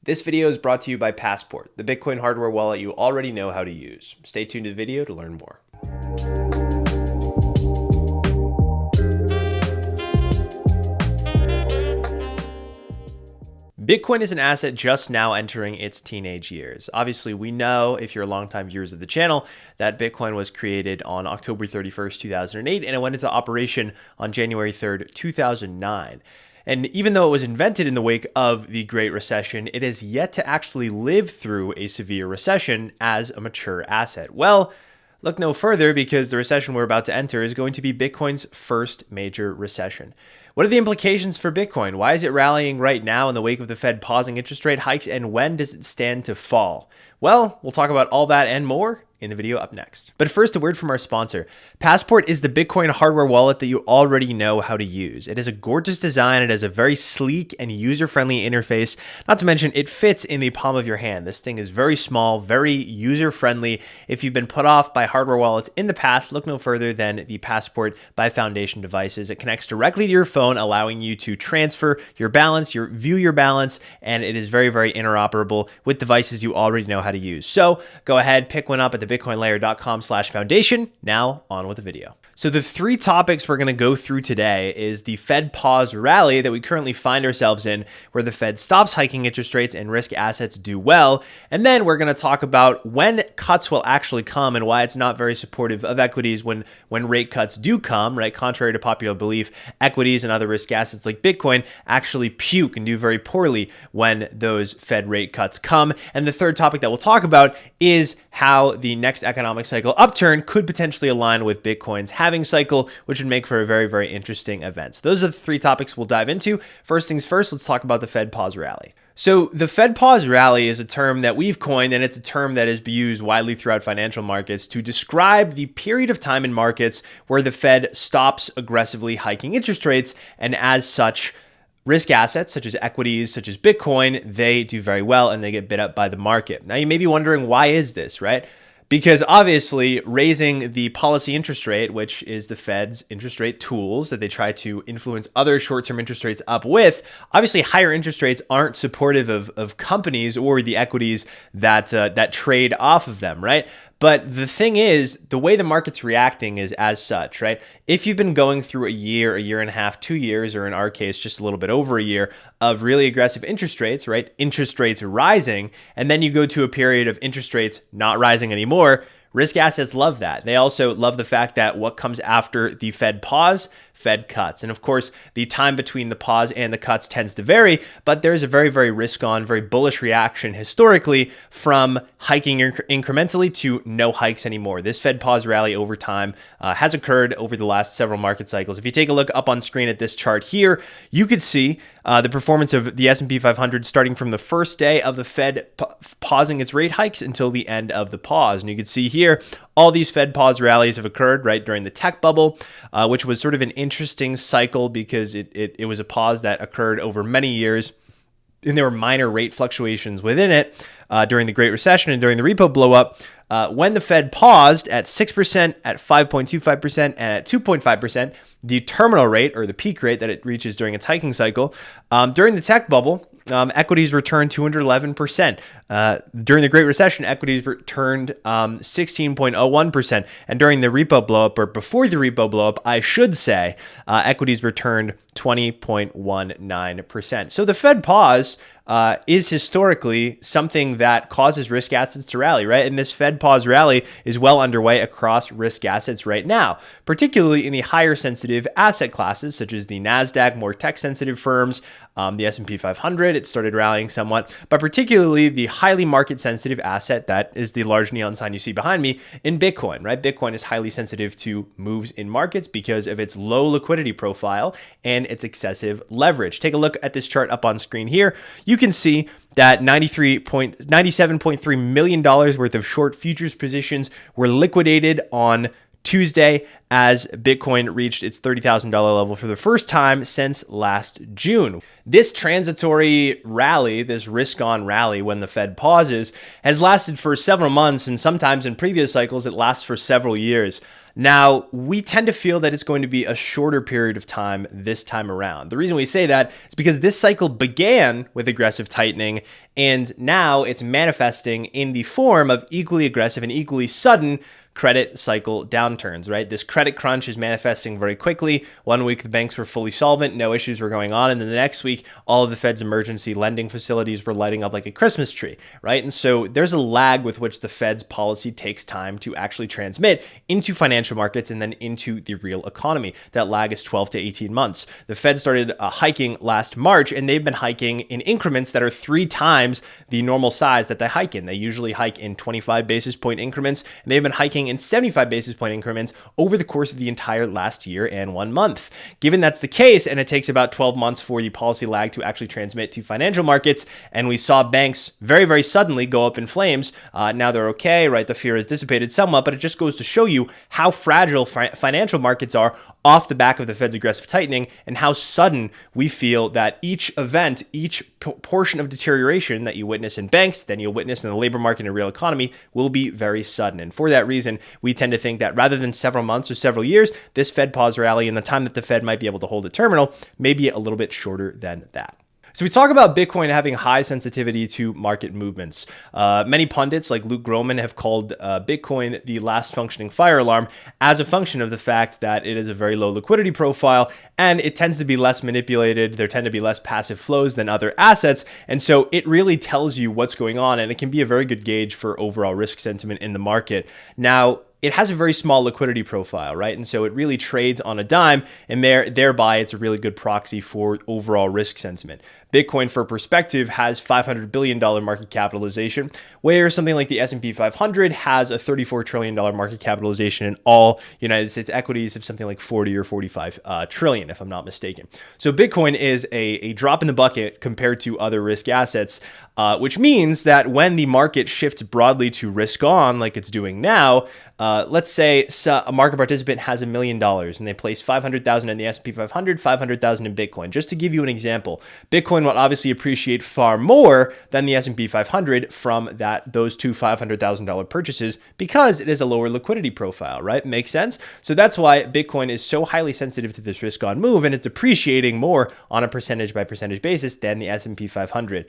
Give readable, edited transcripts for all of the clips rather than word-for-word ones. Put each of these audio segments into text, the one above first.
This video is brought to you by Passport, the Bitcoin hardware wallet you already know how to use. Stay tuned to the video to learn more. Bitcoin is an asset just now entering its teenage years. Obviously, we know, if you're longtime viewers of the channel, that Bitcoin was created on October 31st, 2008, and it went into operation on January 3rd, 2009. And even though it was invented in the wake of the Great Recession, it has yet to actually live through a severe recession as a mature asset. Well, look no further, because the recession we're about to enter is going to be Bitcoin's first major recession. What are the implications for Bitcoin? Why is it rallying right now in the wake of the Fed pausing interest rate hikes, and when does it stand to fall? Well, we'll talk about all that and more in the video up next. But first, a word from our sponsor. Passport is the Bitcoin hardware wallet that you already know how to use. It has a gorgeous design. It has a very sleek and user-friendly interface. Not to mention, it fits in the palm of your hand. This thing is very small, very user-friendly. If you've been put off by hardware wallets in the past, look no further than the Passport by Foundation devices. It connects directly to your phone, allowing you to transfer your balance, view your balance, and it is very, very interoperable with devices you already know how to use. So go ahead, pick one up at thebitcoinlayer.com/foundation. Now on with the video. So the three topics we're going to go through today is the Fed pause rally that we currently find ourselves in, where the Fed stops hiking interest rates and risk assets do well. And then we're going to talk about when cuts will actually come and why it's not very supportive of equities when rate cuts do come, right? Contrary to popular belief, equities and other risk assets like Bitcoin actually puke and do very poorly when those Fed rate cuts come. And the third topic that we'll talk about is how the next economic cycle upturn could potentially align with Bitcoin's halving cycle, which would make for a very, very interesting event. So those are the three topics we'll dive into. First things first, let's talk about the Fed pause rally. So the Fed pause rally is a term that we've coined, and it's a term that is used widely throughout financial markets to describe the period of time in markets where the Fed stops aggressively hiking interest rates, and as such, risk assets such as equities, such as Bitcoin, they do very well and they get bid up by the market. Now you may be wondering, why is this, right? Because obviously raising the policy interest rate, which is the Fed's interest rate tools that they try to influence other short-term interest rates up with, obviously higher interest rates aren't supportive of companies or the equities that trade off of them, right? But the thing is, the way the market's reacting is as such, right? If you've been going through a year and a half, 2 years, or in our case, just a little bit over a year of really aggressive interest rates, right? Interest rates rising, and then you go to a period of interest rates not rising anymore, risk assets love that. They also love the fact that what comes after the Fed pause, Fed cuts. And of course, the time between the pause and the cuts tends to vary, but there's a very, very risk-on, very bullish reaction historically from hiking incrementally to no hikes anymore. This Fed pause rally over time has occurred over the last several market cycles. If you take a look up on screen at this chart here, you could see the performance of the S&P 500 starting from the first day of the Fed pausing its rate hikes until the end of the pause. And you can see here, all these Fed pause rallies have occurred right during the tech bubble, which was sort of an interesting cycle because it was a pause that occurred over many years. And there were minor rate fluctuations within it during the Great Recession and during the repo blow up. When the Fed paused at 6%, at 5.25%, and at 2.5%, the terminal rate, or the peak rate that it reaches during its hiking cycle, during the tech bubble, equities returned 211%. During the Great Recession, equities returned 16.01%. And during the repo blowup, or before the repo blowup, I should say, equities returned 20.19%. So the Fed pause is historically something that causes risk assets to rally, right? And this Fed pause rally is well underway across risk assets right now, particularly in the higher sensitive asset classes, such as the NASDAQ, more tech-sensitive firms, the S&P 500, it started rallying somewhat, but particularly the highly market-sensitive asset that is the large neon sign you see behind me in Bitcoin, right? Bitcoin is highly sensitive to moves in markets because of its low liquidity profile and its excessive leverage. Take a look at this chart up on screen here. You can see that $97.3 million worth of short futures positions were liquidated on Tuesday as Bitcoin reached its $30,000 level for the first time since last June. This transitory rally, this risk-on rally when the Fed pauses, has lasted for several months, and sometimes in previous cycles it lasts for several years. Now, we tend to feel that it's going to be a shorter period of time this time around. The reason we say that is because this cycle began with aggressive tightening, and now it's manifesting in the form of equally aggressive and equally sudden credit cycle downturns, right? This credit crunch is manifesting very quickly. One week, the banks were fully solvent, no issues were going on. And then the next week, all of the Fed's emergency lending facilities were lighting up like a Christmas tree, right? And so there's a lag with which the Fed's policy takes time to actually transmit into financial markets and then into the real economy. That lag is 12 to 18 months. The Fed started hiking last March, and they've been hiking in increments that are 3 times the normal size that they hike in. They usually hike in 25 basis point increments, and they've been hiking in 75 basis point increments over the course of the entire last year and 1 month. Given that's the case, and it takes about 12 months for the policy lag to actually transmit to financial markets, and we saw banks very, very suddenly go up in flames. Now they're okay, right? The fear has dissipated somewhat, but it just goes to show you how fragile financial markets are off the back of the Fed's aggressive tightening, and how sudden we feel that each event, each portion of deterioration that you witness in banks, then you'll witness in the labor market and real economy, will be very sudden. And for that reason, we tend to think that rather than several months or several years, this Fed pause rally and the time that the Fed might be able to hold a terminal may be a little bit shorter than that. So we talk about Bitcoin having high sensitivity to market movements. Many pundits like Luke Gromen have called Bitcoin the last functioning fire alarm as a function of the fact that it is a very low liquidity profile and it tends to be less manipulated. There tend to be less passive flows than other assets. And so it really tells you what's going on, and it can be a very good gauge for overall risk sentiment in the market. Now, it has a very small liquidity profile, right? And so it really trades on a dime, and thereby it's a really good proxy for overall risk sentiment. Bitcoin, for perspective, has $500 billion market capitalization, where something like the S&P 500 has a $34 trillion market capitalization, and all United States equities have something like 40 or 45 trillion, if I'm not mistaken. So Bitcoin is a drop in the bucket compared to other risk assets, which means that when the market shifts broadly to risk on, like it's doing now, let's say a market participant has $1 million and they place 500,000 in the S&P 500, 500,000 in Bitcoin. Just to give you an example, Bitcoin will obviously appreciate far more than the S&P 500 from those two $500,000 purchases because it is a lower liquidity profile, right? Makes sense. So that's why Bitcoin is so highly sensitive to this risk on move, and it's appreciating more on a percentage by percentage basis than the S&P 500.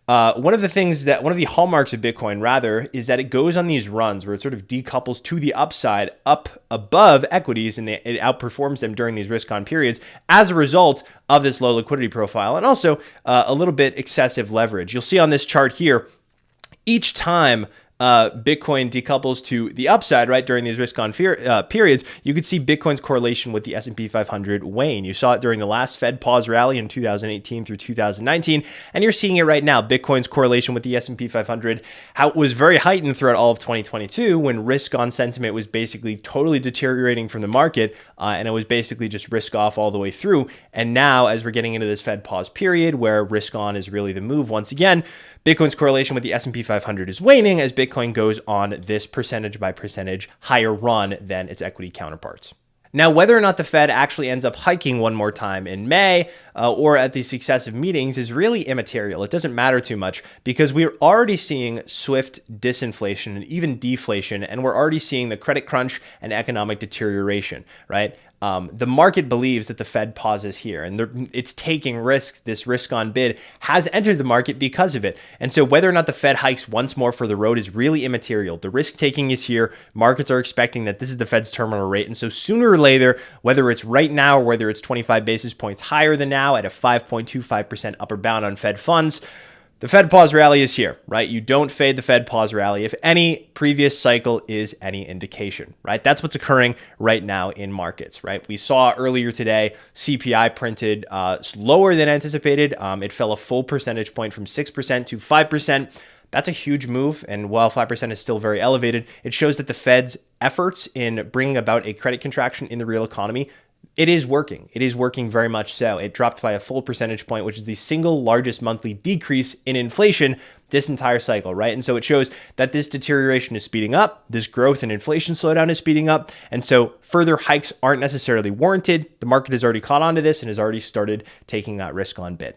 One of the hallmarks of Bitcoin, rather, is that it goes on these runs where it sort of decouples to the upside up above equities, and it outperforms them during these risk-on periods as a result of this low liquidity profile, and also a little bit excessive leverage. You'll see on this chart here, each time Bitcoin decouples to the upside, right, during these risk-on periods, you could see Bitcoin's correlation with the S&P 500 wane. You saw it during the last Fed pause rally in 2018 through 2019, and you're seeing it right now. Bitcoin's correlation with the S&P 500 was very heightened throughout all of 2022 when risk-on sentiment was basically totally deteriorating from the market, and it was basically just risk-off all the way through. And now, as we're getting into this Fed pause period where risk-on is really the move once again, Bitcoin's correlation with the S&P 500 is waning as Bitcoin goes on this percentage by percentage higher run than its equity counterparts. Now, whether or not the Fed actually ends up hiking one more time in May or at these successive meetings is really immaterial. It doesn't matter too much because we're already seeing swift disinflation and even deflation, and we're already seeing the credit crunch and economic deterioration, right? The market believes that the Fed pauses here, and it's taking risk. This risk-on bid has entered the market because of it. And so whether or not the Fed hikes once more for the road is really immaterial. The risk-taking is here. Markets are expecting that this is the Fed's terminal rate. And so sooner or later, whether it's right now or whether it's 25 basis points higher than now at a 5.25% upper bound on Fed funds, the Fed pause rally is here, right? You don't fade the Fed pause rally if any previous cycle is any indication, right? That's what's occurring right now in markets, right? We saw earlier today, CPI printed lower than anticipated. It fell a full percentage point from 6% to 5%. That's a huge move. And while 5% is still very elevated, it shows that the Fed's efforts in bringing about a credit contraction in the real economy, it is working. It is working very much so. It dropped by a full percentage point, which is the single largest monthly decrease in inflation this entire cycle, right? And so it shows that this deterioration is speeding up. This growth and inflation slowdown is speeding up. And so further hikes aren't necessarily warranted. The market has already caught on to this and has already started taking that risk on bid.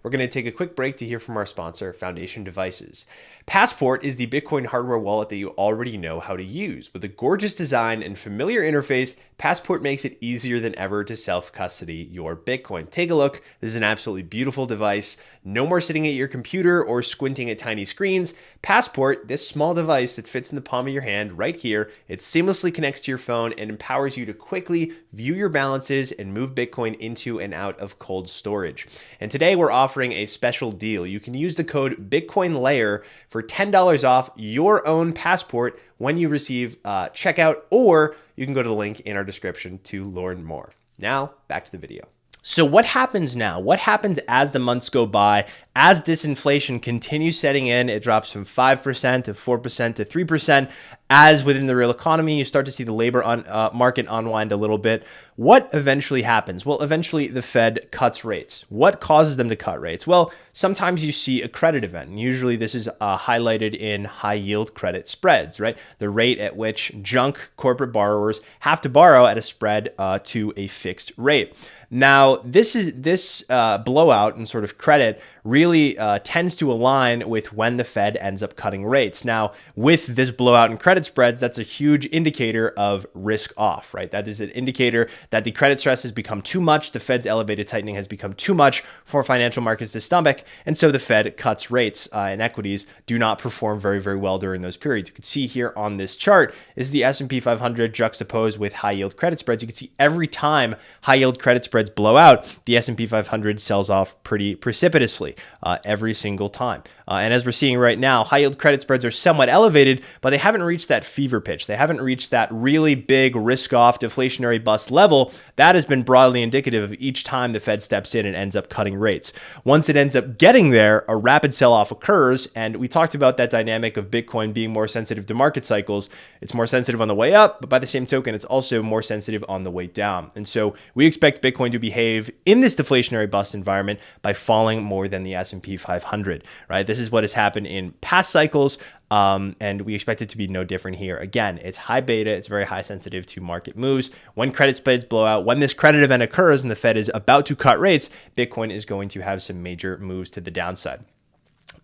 we're going to take a quick break to hear from our sponsor, Foundation Devices. Passport is the Bitcoin hardware wallet that you already know how to use. With a gorgeous design and familiar interface, Passport makes it easier than ever to self-custody your Bitcoin. Take a look. This is an absolutely beautiful device. No more sitting at your computer or squinting at tiny screens. Passport, this small device that fits in the palm of your hand right here, it seamlessly connects to your phone and empowers you to quickly view your balances and move Bitcoin into and out of cold storage. And today we're offering a special deal. You can use the code BitcoinLayer for $10 off your own Passport when you receive checkout, or you can go to the link in our description to learn more. Now, back to the video. So what happens now? What happens as the months go by, as disinflation continues setting in? It drops from 5% to 4% to 3%. As within the real economy, you start to see the labor market unwind a little bit. What eventually happens? Well, eventually the Fed cuts rates. What causes them to cut rates? Well, sometimes you see a credit event. And usually this is highlighted in high yield credit spreads, right? The rate at which junk corporate borrowers have to borrow at a spread to a fixed rate. Now, this blowout in sort of credit really tends to align with when the Fed ends up cutting rates. Now, with this blowout in credit spreads, that's a huge indicator of risk off, right? That is an indicator that the credit stress has become too much. The Fed's elevated tightening has become too much for financial markets to stomach. And so the Fed cuts rates, and equities do not perform very, very well during those periods. You can see here on this chart is the S&P 500 juxtaposed with high yield credit spreads. You can see every time high yield credit spreads blow out, the S&P 500 sells off pretty precipitously every single time. And as we're seeing right now, high yield credit spreads are somewhat elevated, but they haven't reached that fever pitch. They haven't reached that really big risk off deflationary bust level. That has been broadly indicative of each time the Fed steps in and ends up cutting rates. Once it ends up getting there, a rapid sell-off occurs. And we talked about that dynamic of Bitcoin being more sensitive to market cycles. It's more sensitive on the way up, but by the same token, it's also more sensitive on the way down. And so we expect Bitcoin to behave in this deflationary bust environment by falling more than the S&P 500, right? This is what has happened in past cycles. And we expect it to be no different here. Again, it's high beta. It's very high sensitive to market moves. When credit spreads blow out, when this credit event occurs and the Fed is about to cut rates, Bitcoin is going to have some major moves to the downside.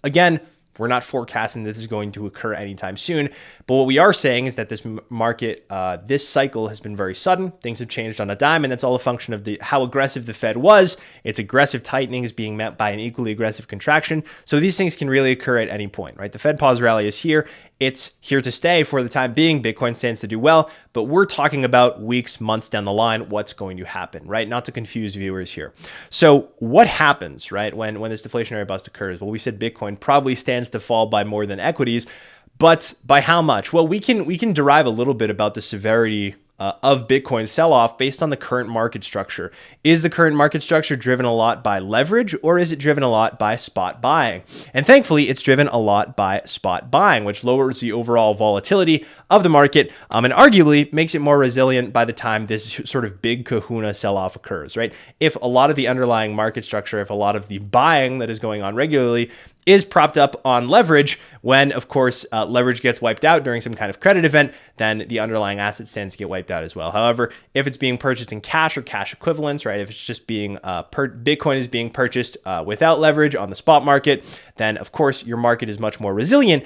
Again, we're not forecasting that this is going to occur anytime soon, but what we are saying is that this market, this cycle has been very sudden. Things have changed on a dime, and that's all a function of how aggressive the Fed was. Its aggressive tightening is being met by an equally aggressive contraction. So these things can really occur at any point, right? The Fed pause rally is here. It's here to stay for the time being. Bitcoin stands to do well, but we're talking about weeks, months down the line, what's going to happen, right? Not to confuse viewers here. So what happens, right, when this deflationary bust occurs? Well, we said Bitcoin probably stands to fall by more than equities, but by how much? Well, we can derive a little bit about the severity of Bitcoin sell-off based on the current market structure. Is the current market structure driven a lot by leverage, or is it driven a lot by spot buying? And thankfully, it's driven a lot by spot buying, which lowers the overall volatility of the market and arguably makes it more resilient by the time this sort of big kahuna sell-off occurs, right? If a lot of the underlying market structure, if a lot of the buying that is going on regularly is propped up on leverage, when, of course, leverage gets wiped out during some kind of credit event, then the underlying asset stands to get wiped out as well. However, if it's being purchased in cash or cash equivalents, right, if it's just being Bitcoin is being purchased without leverage on the spot market, then, of course, your market is much more resilient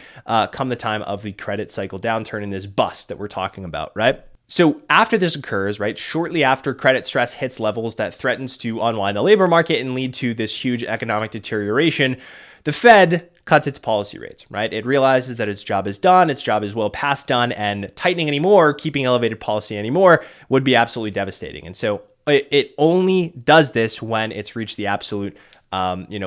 come the time of the credit cycle downturn in this bust that we're talking about, right? So after this occurs, right, shortly after credit stress hits levels that threatens to unwind the labor market and lead to this huge economic deterioration, the Fed cuts its policy rates, right? It realizes that its job is done, its job is well past done, and tightening anymore, keeping elevated policy anymore would be absolutely devastating. And so it only does this when it's reached the absolute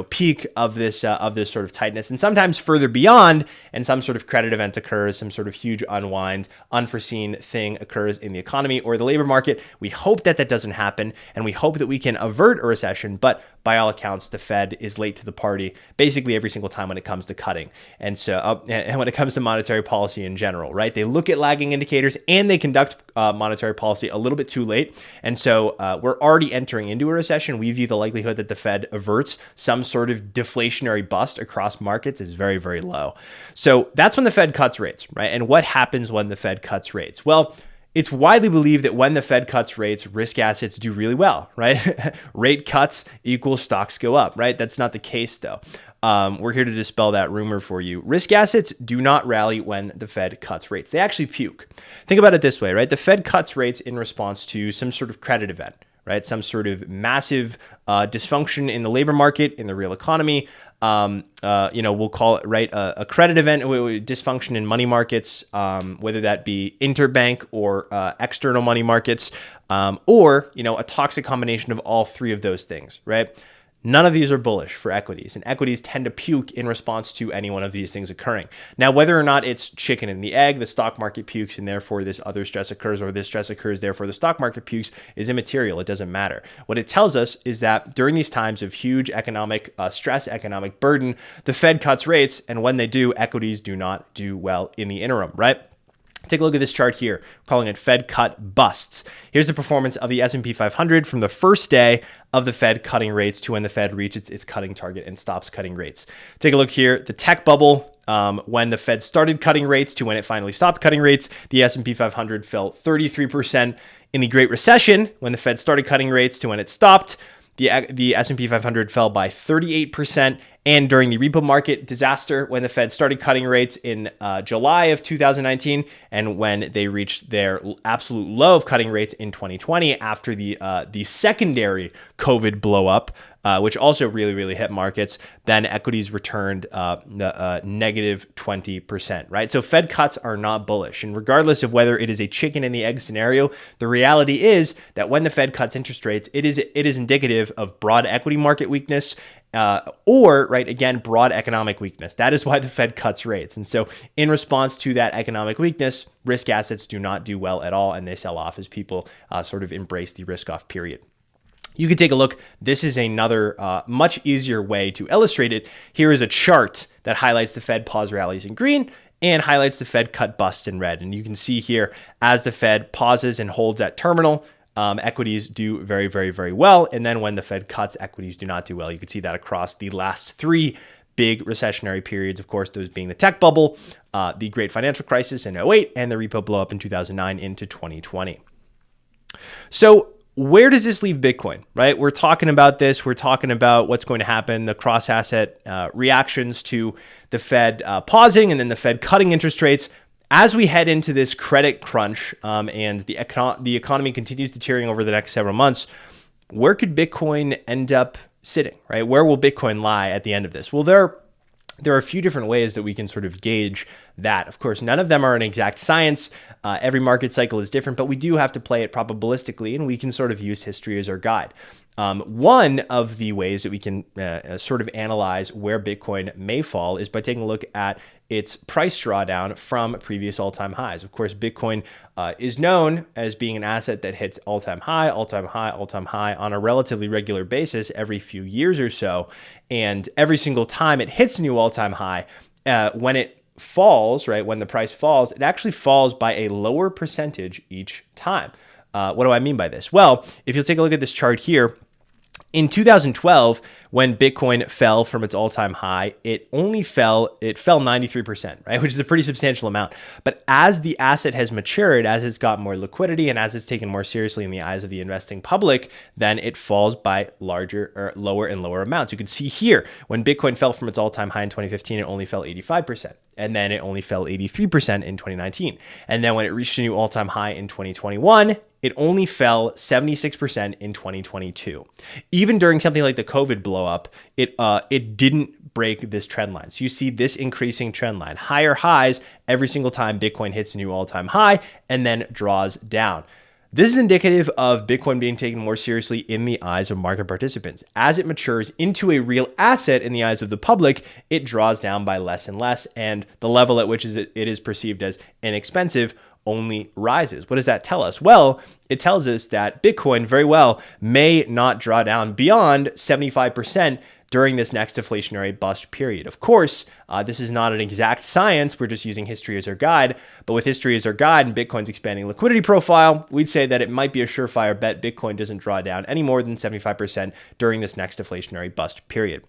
peak of this sort of tightness, and sometimes further beyond, and some sort of credit event occurs, some sort of huge unwind, unforeseen thing occurs in the economy or the labor market. We hope that that doesn't happen, and we hope that we can avert a recession, but by all accounts, the Fed is late to the party basically every single time when it comes to cutting. And so, and when it comes to monetary policy in general, right? They look at lagging indicators and they conduct monetary policy a little bit too late. And so we're already entering into a recession. We view the likelihood that the Fed averts some sort of deflationary bust across markets is very, very low. So that's when the Fed cuts rates, right? And what happens when the Fed cuts rates? Well, it's widely believed that when the Fed cuts rates, risk assets do really well, right? Rate cuts equals stocks go up, right? That's not the case though. We're here to dispel that rumor for you. Risk assets do not rally when the Fed cuts rates. They actually puke. Think about it this way, right? The Fed cuts rates in response to some sort of credit event, right? Some sort of massive dysfunction in the labor market, in the real economy. We'll call it, right, a credit event, dysfunction in money markets, whether that be interbank or external money markets, or, a toxic combination of all three of those things, right? None of these are bullish for equities, and equities tend to puke in response to any one of these things occurring. Now, whether or not it's chicken and the egg, the stock market pukes and therefore this other stress occurs, or this stress occurs, therefore the stock market pukes, is immaterial. It doesn't matter. What it tells us is that during these times of huge economic stress, economic burden, the Fed cuts rates, and when they do, equities do not do well in the interim, right? Take a look at this chart here, calling it Fed cut busts. Here's the performance of the S&P 500 from the first day of the Fed cutting rates to when the Fed reaches its cutting target and stops cutting rates. Take a look here, the tech bubble, when the Fed started cutting rates to when it finally stopped cutting rates, the S&P 500 fell 33%. In the Great Recession, when the Fed started cutting rates to when it stopped, the S&P 500 fell by 38%. And during the repo market disaster, when the Fed started cutting rates in July of 2019, and when they reached their absolute low of cutting rates in 2020 after the secondary COVID blow up, which also really hit markets, then equities returned negative 20%, right? So Fed cuts are not bullish. And regardless of whether it is a chicken and the egg scenario, the reality is that when the Fed cuts interest rates, it is indicative of broad equity market weakness, or, right, again, broad economic weakness. That is why the Fed cuts rates. And so in response to that economic weakness, risk assets do not do well at all, and they sell off as people sort of embrace the risk off period. You can take a look. This is another much easier way to illustrate it. Here is a chart that highlights the Fed pause rallies in green and highlights the Fed cut busts in red. And you can see here, as the Fed pauses and holds at terminal, equities do very well. And then when the Fed cuts, equities do not do well. You can see that across the last three big recessionary periods, of course, those being the tech bubble, the great financial crisis in 2008, and the repo blow up in 2009 into 2020. So where does this leave Bitcoin, right? We're talking about this. We're talking about what's going to happen, the cross-asset reactions to the Fed pausing and then the Fed cutting interest rates. As we head into this credit crunch and the economy continues deteriorating over the next several months, where could Bitcoin end up sitting, right? Where will Bitcoin lie at the end of this? Well, there are a few different ways that we can sort of gauge that. Of course, none of them are an exact science. Every market cycle is different, but we do have to play it probabilistically, and we can sort of use history as our guide. One of the ways that we can sort of analyze where Bitcoin may fall is by taking a look at its price drawdown from previous all-time highs. Of course, Bitcoin is known as being an asset that hits all-time high on a relatively regular basis every few years or so. And every single time it hits a new all-time high, when it falls, right, when the price falls, it actually falls by a lower percentage each time. What do I mean by this? Well, if you'll take a look at this chart here, in 2012, when Bitcoin fell from its all-time high, it fell 93%, right? Which is a pretty substantial amount. But as the asset has matured, as it's got more liquidity and as it's taken more seriously in the eyes of the investing public, then it falls by larger or lower and lower amounts. You can see here, when Bitcoin fell from its all-time high in 2015, it only fell 85%. And then it only fell 83% in 2019. And then when it reached a new all-time high in 2021, it only fell 76% in 2022. Even during something like the COVID blow up, it didn't break this trend line. So you see this increasing trend line, higher highs every single time Bitcoin hits a new all-time high and then draws down. This is indicative of Bitcoin being taken more seriously in the eyes of market participants. As it matures into a real asset in the eyes of the public, it draws down by less and less, and the level at which it is perceived as inexpensive only rises. What does that tell us? Well, it tells us that Bitcoin very well may not draw down beyond 75% during this next deflationary bust period. Of course, this is not an exact science. We're just using history as our guide. But with history as our guide and Bitcoin's expanding liquidity profile, we'd say that it might be a surefire bet Bitcoin doesn't draw down any more than 75% during this next deflationary bust period.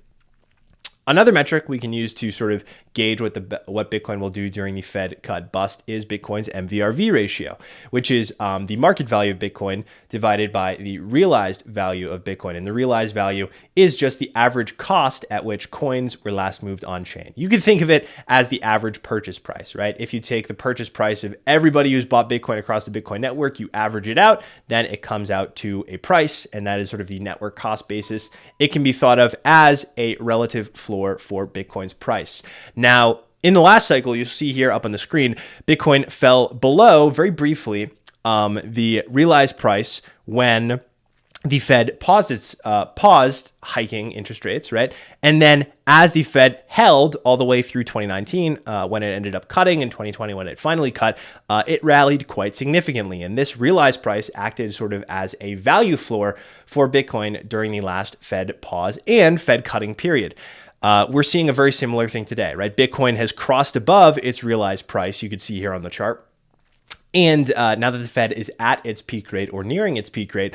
Another metric we can use to sort of gauge what Bitcoin will do during the Fed cut bust is Bitcoin's MVRV ratio, which is the market value of Bitcoin divided by the realized value of Bitcoin. And the realized value is just the average cost at which coins were last moved on chain. You can think of it as the average purchase price, right? If you take the purchase price of everybody who's bought Bitcoin across the Bitcoin network, you average it out, then it comes out to a price, and that is sort of the network cost basis. It can be thought of as a relative floor for Bitcoin's price. Now, in the last cycle, you'll see here up on the screen, Bitcoin fell below very briefly the realized price when the Fed paused hiking interest rates, right? And then as the Fed held all the way through 2019, when it ended up cutting, in 2020 when it finally cut, it rallied quite significantly. And this realized price acted sort of as a value floor for Bitcoin during the last Fed pause and Fed cutting period. We're seeing a very similar thing today, right? Bitcoin has crossed above its realized price. You can see here on the chart. And now that the Fed is at its peak rate or nearing its peak rate,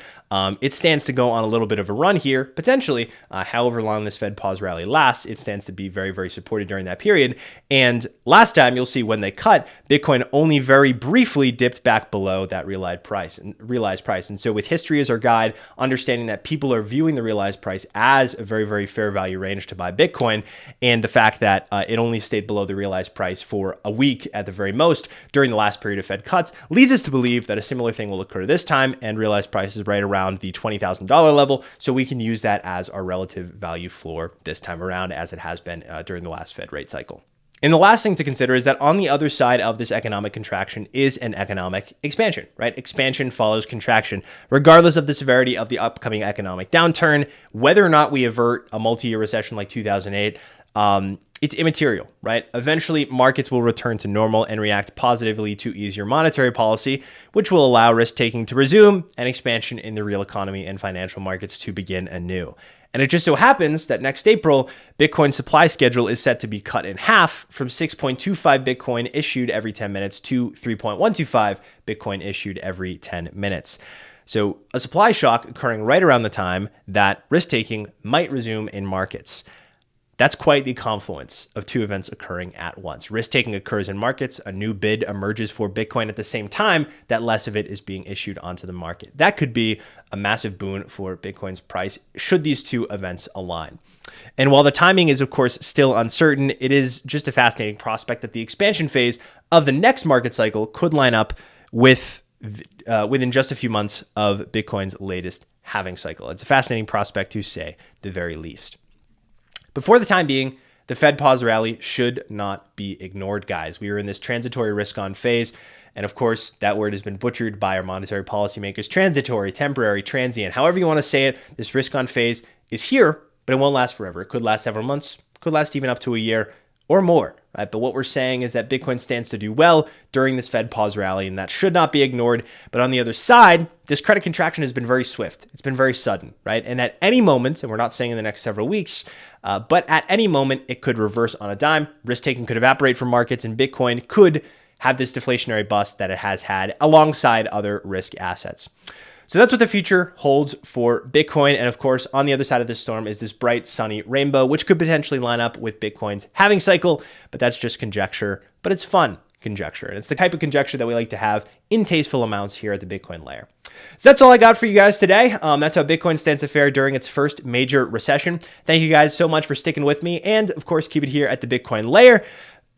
it stands to go on a little bit of a run here, potentially. However long this Fed pause rally lasts, it stands to be very, very supported during that period. And last time, you'll see when they cut, Bitcoin only very briefly dipped back below that realized price. And so with history as our guide, understanding that people are viewing the realized price as a very, very fair value range to buy Bitcoin, and the fact that it only stayed below the realized price for a week at the very most during the last period of Fed cuts, leads us to believe that a similar thing will occur this time, and realized price is right around the $20,000 level. So we can use that as our relative value floor this time around, as it has been during the last Fed rate cycle. And the last thing to consider is that on the other side of this economic contraction is an economic expansion, right? Expansion follows contraction. Regardless of the severity of the upcoming economic downturn, whether or not we avert a multi-year recession like 2008, it's immaterial, right? Eventually, markets will return to normal and react positively to easier monetary policy, which will allow risk-taking to resume and expansion in the real economy and financial markets to begin anew. And it just so happens that next April, Bitcoin's supply schedule is set to be cut in half from 6.25 Bitcoin issued every 10 minutes to 3.125 Bitcoin issued every 10 minutes. So a supply shock occurring right around the time that risk-taking might resume in markets. That's quite the confluence of two events occurring at once. Risk-taking occurs in markets, a new bid emerges for Bitcoin at the same time that less of it is being issued onto the market. That could be a massive boon for Bitcoin's price should these two events align. And while the timing is, of course, still uncertain, it is just a fascinating prospect that the expansion phase of the next market cycle could line up with within just a few months of Bitcoin's latest halving cycle. It's a fascinating prospect to say the very least. But for the time being, the Fed pause rally should not be ignored, guys. We are in this transitory risk-on phase. And of course, that word has been butchered by our monetary policymakers. Transitory, temporary, transient, however you want to say it, this risk-on phase is here, but it won't last forever. It could last several months, could last even up to a year or more, right? But what we're saying is that Bitcoin stands to do well during this Fed pause rally, and that should not be ignored. But on the other side, this credit contraction has been very swift. It's been very sudden, right? And at any moment, and we're not saying in the next several weeks, but at any moment, it could reverse on a dime. Risk-taking could evaporate from markets, and Bitcoin could have this deflationary bust that it has had alongside other risk assets. So that's what the future holds for Bitcoin. And of course, on the other side of this storm is this bright, sunny rainbow, which could potentially line up with Bitcoin's halving cycle, but that's just conjecture, but it's fun conjecture. And it's the type of conjecture that we like to have in tasteful amounts here at the Bitcoin Layer. So that's all I got for you guys today. That's how Bitcoin stands to fare during its first major recession. Thank you guys so much for sticking with me. And of course, keep it here at the Bitcoin Layer,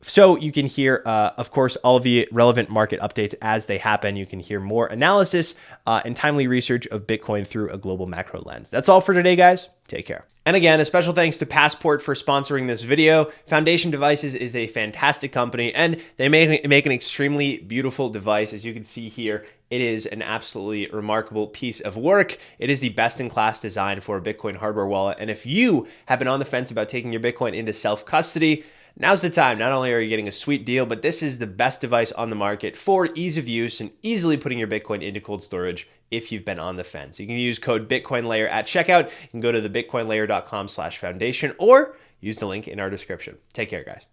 so you can hear, of course, all of the relevant market updates as they happen. You can hear more analysis and timely research of Bitcoin through a global macro lens. That's all for today, guys. Take care. And again, a special thanks to Passport for sponsoring this video. Foundation Devices is a fantastic company, and they make an extremely beautiful device. As you can see here, it is an absolutely remarkable piece of work. It is the best-in-class design for a Bitcoin hardware wallet. And if you have been on the fence about taking your Bitcoin into self-custody, now's the time. Not only are you getting a sweet deal, but this is the best device on the market for ease of use and easily putting your Bitcoin into cold storage if you've been on the fence. You can use code BitcoinLayer at checkout. You can go to thebitcoinlayer.com/foundation or use the link in our description. Take care, guys.